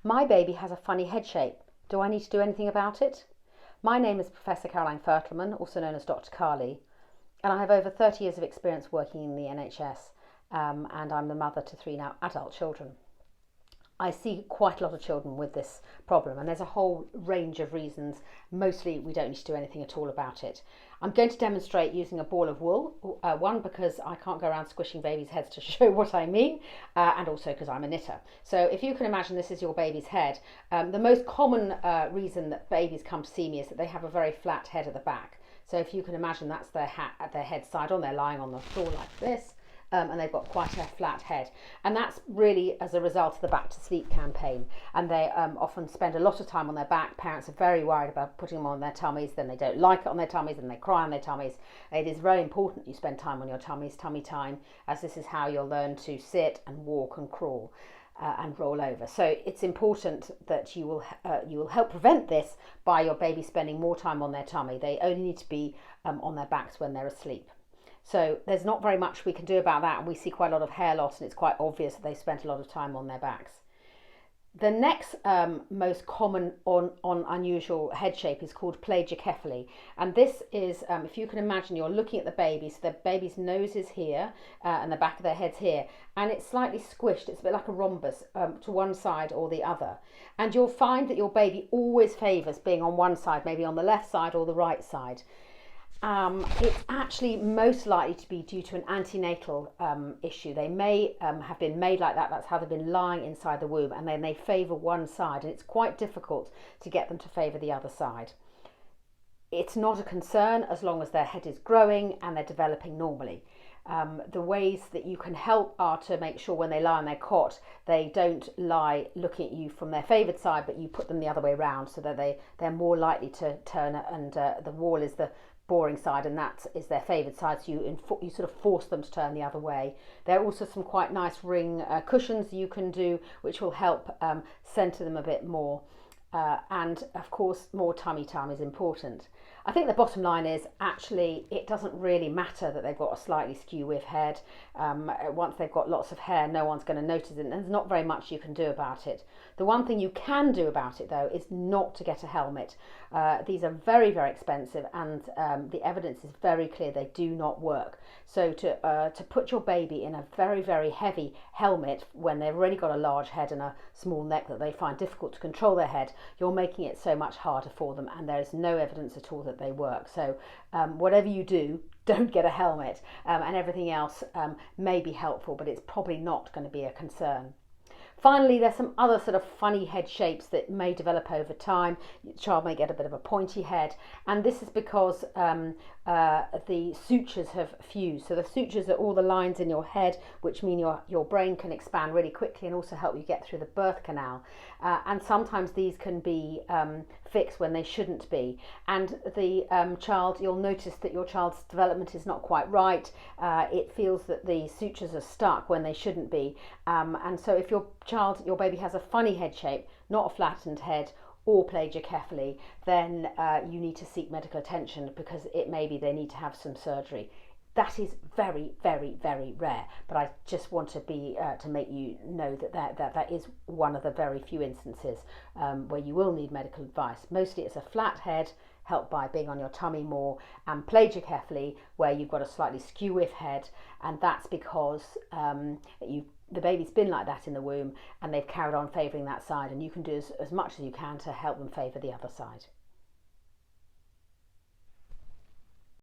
My baby has a funny head shape. Do I need to do anything about it? My name is Professor Caroline Fertelman, also known as Dr. Carly, and I have over 30 years of experience working in the NHS, and I'm the mother to 3 now adult children. I see quite a lot of children with this problem, and there's a whole range of reasons. Mostly we don't need to do anything at all about it. I'm going to demonstrate using a ball of wool, one because I can't go around squishing babies' heads to show what I mean, and also because I'm a knitter. So if you can imagine this is your baby's head, the most common reason that babies come to see me is that they have a very flat head at the back. So if you can imagine that's their head side on, they're lying on the floor like this. And they've got quite a flat head, and that's really as a result of the Back to Sleep campaign, and they often spend a lot of time on their back. Parents are very worried about putting them on their tummies, then they don't like it on their tummies, and they cry on their tummies. It is very important you spend time on your tummies, tummy time, as this is how you'll learn to sit and walk and crawl and roll over. So it's important that you will help prevent this by your baby spending more time on their tummy. They only need to be on their backs when they're asleep. So there's not very much we can do about that, and we see quite a lot of hair loss, and it's quite obvious that they spent a lot of time on their backs. The next most common unusual head shape is called Plagiocephaly, and this is, if you can imagine, you're looking at the baby, so the baby's nose is here and the back of their head's here, and it's slightly squished. It's a bit like a rhombus to one side or the other, and you'll find that your baby always favours being on one side, maybe on the left side or the right side. It's actually most likely to be due to an antenatal issue. They may have been made like that. That's how they've been lying inside the womb, and then they favour one side, and it's quite difficult to get them to favour the other side. It's not a concern as long as their head is growing and they're developing normally. The ways that you can help are to make sure when they lie on their cot, they don't lie looking at you from their favoured side, but you put them the other way around so that they're more likely to turn, and the wall is the boring side and that is their favoured side, so you sort of force them to turn the other way. There are also some quite nice ring cushions you can do which will help centre them a bit more, and of course more tummy time is important. I think the bottom line is actually it doesn't really matter that they've got a slightly skew with head. Once they've got lots of hair, no one's going to notice it, and there's not very much you can do about it. The one thing you can do about it though is not to get a helmet. These are very, very expensive, and the evidence is very clear they do not work. So to put your baby in a very, very heavy helmet when they've already got a large head and a small neck that they find difficult to control their head, you're making it so much harder for them, and there is no evidence at all that they work. So whatever you do, don't get a helmet, and everything else may be helpful, but it's probably not going to be a concern. Finally, there's some other sort of funny head shapes that may develop over time. The child may get a bit of a pointy head, and this is because the sutures have fused. So the sutures are all the lines in your head which mean your brain can expand really quickly and also help you get through the birth canal. And sometimes these can be fixed when they shouldn't be. And the child, you'll notice that your child's development is not quite right. It feels that the sutures are stuck when they shouldn't be. And so if your baby has a funny head shape, not a flattened head, or plagiocephaly, then you need to seek medical attention, because it may be they need to have some surgery. That is very, very, very rare, but I just want to make you know that is one of the very few instances where you will need medical advice. Mostly it's a flat head helped by being on your tummy more, and plagiocephaly where you've got a slightly skew-if head, and that's because the baby's been like that in the womb and they've carried on favouring that side, and you can do as much as you can to help them favour the other side.